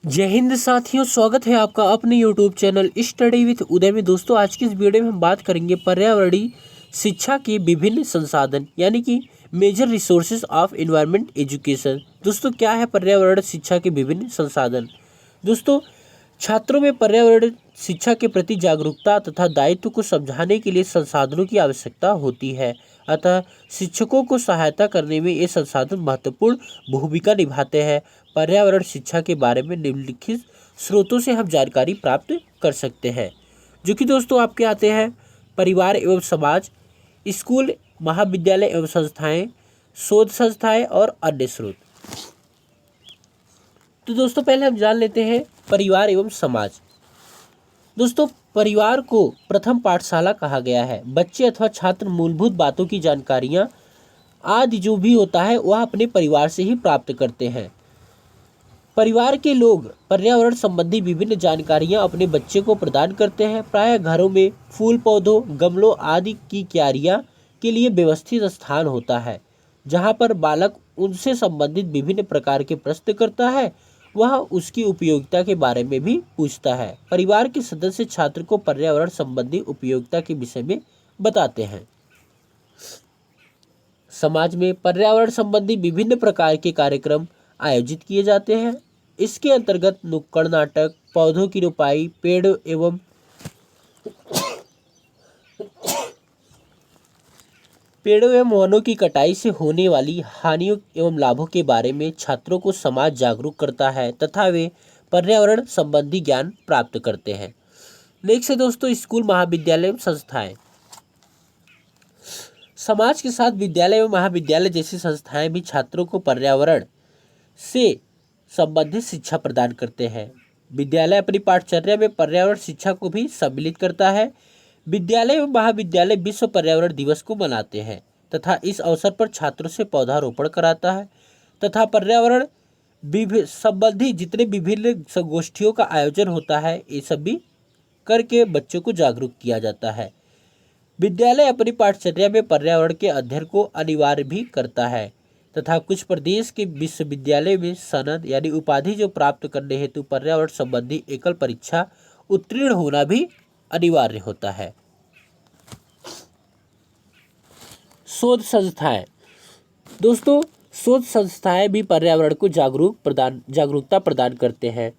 जय हिंद साथियों, स्वागत है आपका अपने YouTube चैनल स्टडी विथ उदय में। दोस्तों, आज की इस वीडियो में हम बात करेंगे पर्यावरणीय शिक्षा के विभिन्न संसाधन यानी कि major resources of environment education. दोस्तों, क्या है पर्यावरण शिक्षा के विभिन्न संसाधन? दोस्तों, छात्रों में पर्यावरण शिक्षा के प्रति जागरूकता तथा दायित्व को समझाने के लिए संसाधनों की आवश्यकता होती है। अतः शिक्षकों को सहायता करने में ये संसाधन महत्वपूर्ण भूमिका निभाते हैं। पर्यावरण शिक्षा के बारे में निम्नलिखित स्रोतों से हम जानकारी प्राप्त कर सकते हैं, जो कि दोस्तों आपके आते हैं परिवार एवं समाज, स्कूल, महाविद्यालय एवं संस्थाएं, शोध संस्थाएं और अन्य स्रोत। तो दोस्तों, पहले हम जान लेते हैं परिवार एवं समाज। दोस्तों, परिवार को प्रथम पाठशाला कहा गया है। बच्चे अथवा छात्र मूलभूत बातों की जानकारियां आदि जो भी होता है वह अपने परिवार से ही प्राप्त करते हैं। परिवार के लोग पर्यावरण संबंधी विभिन्न जानकारियां अपने बच्चे को प्रदान करते हैं। प्रायः घरों में फूल पौधों, गमलों आदि की क्यारियां के लिए व्यवस्थित स्थान होता है, जहां पर बालक उनसे संबंधित विभिन्न प्रकार के प्रश्न करता है, वह उसकी उपयोगिता के बारे में भी पूछता है। परिवार के सदस्य छात्र को पर्यावरण संबंधी उपयोगिता के विषय में बताते हैं। समाज में पर्यावरण संबंधी विभिन्न प्रकार के कार्यक्रम आयोजित किए जाते हैं। इसके अंतर्गत नुक्कड़ नाटक, पौधों की रोपाई, पेड़ों एवं वनों की कटाई से होने वाली हानियों एवं लाभों के बारे में छात्रों को समाज जागरूक करता है तथा वे पर्यावरण संबंधी ज्ञान प्राप्त करते हैं। नेक्स्ट है दोस्तों स्कूल, महाविद्यालय एवं संस्थाएं। समाज के साथ विद्यालय एवं महाविद्यालय जैसी संस्थाएं भी छात्रों को पर्यावरण से संबंधित शिक्षा प्रदान करते हैं। विद्यालय अपनी पाठचर्या में पर्यावरण शिक्षा को भी सम्मिलित करता है। विद्यालय एवं महाविद्यालय विश्व पर्यावरण दिवस को मनाते हैं तथा इस अवसर पर छात्रों से पौधारोपण कराता है तथा पर्यावरण संबंधी जितने विभिन्न संगोष्ठियों का आयोजन होता है, ये सभी करके बच्चों को जागरूक किया जाता है। विद्यालय अपनी पाठचर्या में पर्यावरण के अध्ययन को अनिवार्य भी करता है तथा कुछ प्रदेश के विश्वविद्यालय में सनद यानी उपाधि जो प्राप्त करने हेतु पर्यावरण संबंधी एकल परीक्षा उत्तीर्ण होना भी अनिवार्य होता है। शोध संस्थाएं। दोस्तों, शोध संस्थाएं भी पर्यावरण को जागरूकता प्रदान करते हैं।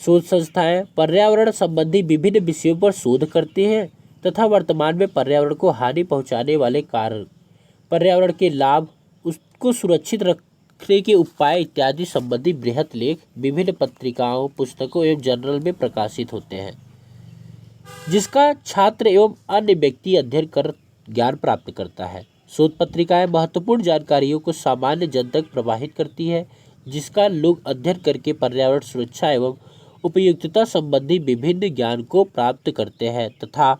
शोध संस्थाएं पर्यावरण संबंधी विभिन्न विषयों पर शोध करती हैं तथा वर्तमान में पर्यावरण को हानि पहुंचाने वाले कारण, पर्यावरण के लाभ, उसको सुरक्षित रखने के उपाय इत्यादि संबंधी बृहत लेख विभिन्न पत्रिकाओं, पुस्तकों एवं जर्नल में प्रकाशित होते हैं, जिसका छात्र एवं अन्य व्यक्ति अध्ययन कर ज्ञान प्राप्त करता है। शोध पत्रिकाएं महत्वपूर्ण जानकारियों को सामान्य जन तक प्रवाहित करती है, जिसका लोग अध्ययन करके पर्यावरण सुरक्षा एवं उपयुक्तता संबंधी विभिन्न ज्ञान को प्राप्त करते हैं तथा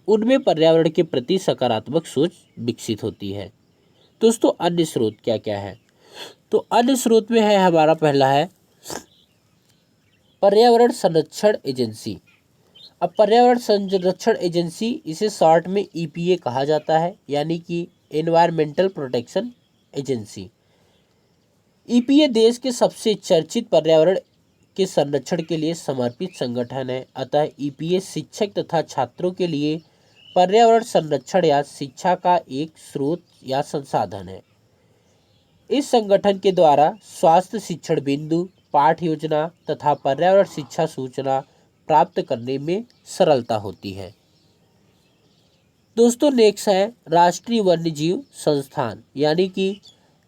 उनमें पर्यावरण के प्रति सकारात्मक सोच विकसित होती है। दोस्तों, अन्य स्रोत क्या क्या है? तो अन्य स्रोत में है हमारा पहला है पर्यावरण संरक्षण एजेंसी। अब पर्यावरण संरक्षण एजेंसी, इसे शॉर्ट में ईपीए कहा जाता है, यानी कि एनवायरमेंटल प्रोटेक्शन एजेंसी। ईपीए देश के सबसे चर्चित पर्यावरण के संरक्षण के लिए समर्पित संगठन है। अतः ईपीए शिक्षक तथा छात्रों के लिए पर्यावरण संरक्षण या शिक्षा का एक स्रोत या संसाधन है। इस संगठन के द्वारा स्वास्थ्य शिक्षण बिंदु, पाठ योजना तथा पर्यावरण शिक्षा सूचना प्राप्त करने में सरलता होती है। दोस्तों, नेक्स्ट है राष्ट्रीय वन्यजीव संस्थान यानी कि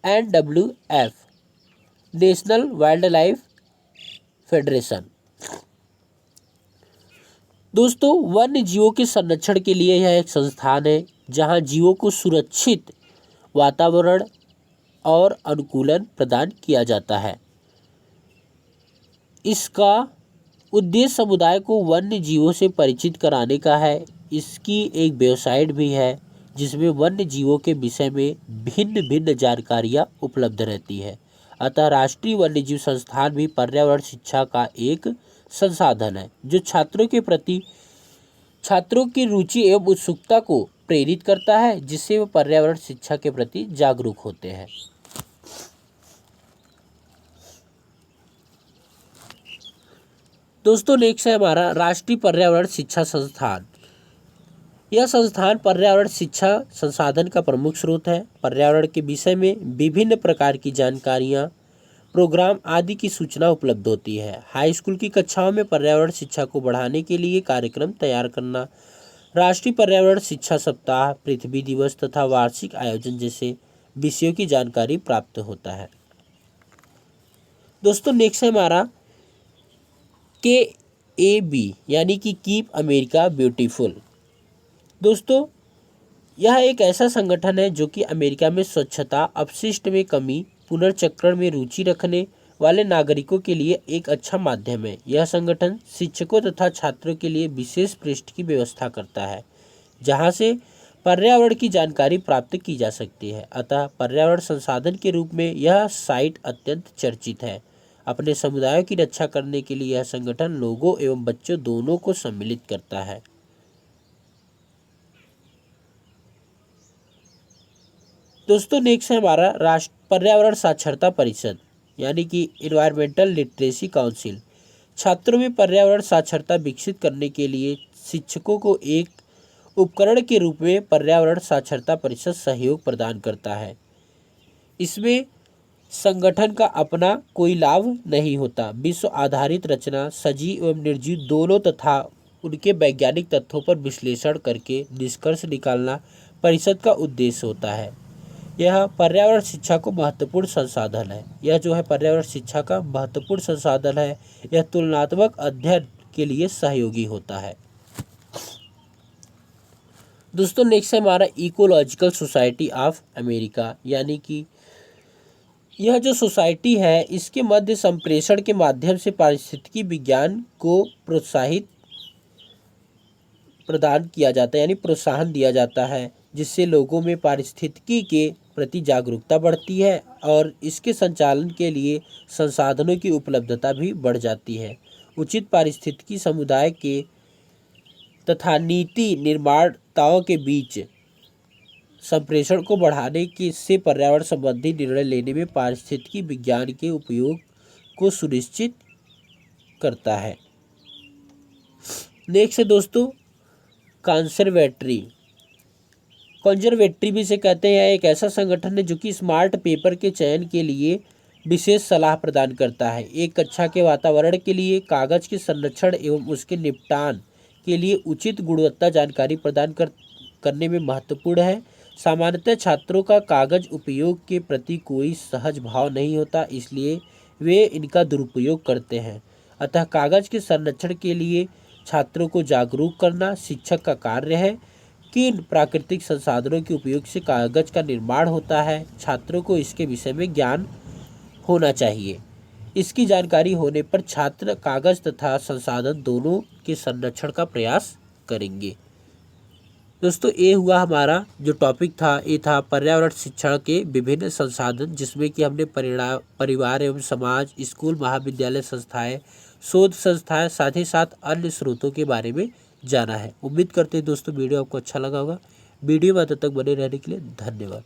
NWF, national wild life federation. दोस्तों, वन्य जीवों के संरक्षण के लिए यह एक संस्थान है जहां जीवों को सुरक्षित वातावरण और अनुकूलन प्रदान किया जाता है। इसका उद्देश्य समुदाय को वन्य जीवों से परिचित कराने का है। इसकी एक वेबसाइट भी है जिसमें वन्य जीवों के विषय में भिन्न भिन्न जानकारियाँ उपलब्ध रहती है। अतः राष्ट्रीय वन्यजीव संस्थान भी पर्यावरण शिक्षा का एक संसाधन है, जो छात्रों की रुचि एवं उत्सुकता को प्रेरित करता है, जिससे वे पर्यावरण शिक्षा के प्रति जागरूक होते हैं। दोस्तों नेक्स्ट है हमारा राष्ट्रीय पर्यावरण शिक्षा संस्थान। यह संस्थान पर्यावरण शिक्षा संसाधन का प्रमुख स्रोत है। पर्यावरण के विषय में विभिन्न प्रकार की जानकारियाँ, प्रोग्राम आदि की सूचना उपलब्ध होती है। हाई स्कूल की कक्षाओं में पर्यावरण शिक्षा को बढ़ाने के लिए कार्यक्रम तैयार करना, राष्ट्रीय पर्यावरण शिक्षा सप्ताह, पृथ्वी दिवस तथा वार्षिक आयोजन जैसे विषयों की जानकारी प्राप्त होता है। दोस्तों नेक्स्ट है हमारा KAB यानी कि कीप अमेरिका ब्यूटीफुल। दोस्तों यह एक ऐसा संगठन है जो कि अमेरिका में स्वच्छता, अपशिष्ट में कमी, पुनर्चक्रण में रुचि रखने वाले नागरिकों के लिए एक अच्छा माध्यम है। यह संगठन शिक्षकों तथा छात्रों के लिए विशेष पृष्ठ की व्यवस्था करता है जहां से पर्यावरण की जानकारी प्राप्त की जा सकती है। अतः पर्यावरण संसाधन के रूप में यह साइट अत्यंत चर्चित है। अपने समुदायों की रक्षा करने के लिए यह संगठन लोगों एवं बच्चों दोनों को सम्मिलित करता है। दोस्तों नेक्स्ट है हमारा राष्ट्र पर्यावरण साक्षरता परिषद यानी कि इन्वायरमेंटल लिटरेसी काउंसिल। छात्रों में पर्यावरण साक्षरता विकसित करने के लिए शिक्षकों को एक उपकरण के रूप में पर्यावरण साक्षरता परिषद सहयोग प्रदान करता है। इसमें संगठन का अपना कोई लाभ नहीं होता। विश्व आधारित रचना सजीव एवं निर्जीव दोनों तथा उनके वैज्ञानिक तथ्यों पर विश्लेषण करके निष्कर्ष निकालना परिषद का उद्देश्य होता है। यह पर्यावरण शिक्षा को महत्वपूर्ण संसाधन है। यह जो है पर्यावरण शिक्षा का महत्वपूर्ण संसाधन है। यह तुलनात्मक अध्ययन के लिए सहयोगी होता है। दोस्तों नेक्स्ट है हमारा इकोलॉजिकल सोसाइटी ऑफ अमेरिका यानी कि यह जो सोसाइटी है इसके मध्य संप्रेषण के माध्यम से पारिस्थितिकी विज्ञान को प्रोत्साहित प्रदान किया जाता है यानी प्रोत्साहन दिया जाता है, जिससे लोगों में पारिस्थितिकी के प्रति जागरूकता बढ़ती है और इसके संचालन के लिए संसाधनों की उपलब्धता भी बढ़ जाती है। उचित पारिस्थितिकी समुदाय के तथा नीति निर्माताओं के बीच संप्रेषण को बढ़ाने के से पर्यावरण संबंधी निर्णय लेने में पारिस्थितिकी विज्ञान के उपयोग को सुनिश्चित करता है। नेक्स्ट है दोस्तों कंजर्वेटरी भी से कहते हैं। एक ऐसा संगठन है जो कि स्मार्ट पेपर के चयन के लिए विशेष सलाह प्रदान करता है। एक कक्षा के वातावरण के लिए कागज के संरक्षण एवं उसके निपटान के लिए उचित गुणवत्ता जानकारी प्रदान करने में महत्वपूर्ण है। सामान्यतः छात्रों का कागज उपयोग के प्रति कोई सहज भाव नहीं होता, इसलिए वे इनका दुरुपयोग करते हैं। अतः कागज के संरक्षण के लिए छात्रों को जागरूक करना शिक्षक का कार्य है। किन प्राकृतिक संसाधनों के उपयोग से कागज का निर्माण होता है, छात्रों को इसके विषय में ज्ञान होना चाहिए। इसकी जानकारी होने पर छात्र कागज तथा संसाधन दोनों के संरक्षण का प्रयास करेंगे। दोस्तों ये हुआ हमारा जो टॉपिक था, ये था पर्यावरण शिक्षा के विभिन्न संसाधन, जिसमें कि हमने परिवार एवं समाज, स्कूल, महाविद्यालय, संस्थाएं, शोध संस्थाएं, साथ ही साथ अन्य स्रोतों के बारे में जाना है। उम्मीद करते हैं दोस्तों वीडियो आपको अच्छा लगा होगा। वीडियो में तब तक बने रहने के लिए धन्यवाद।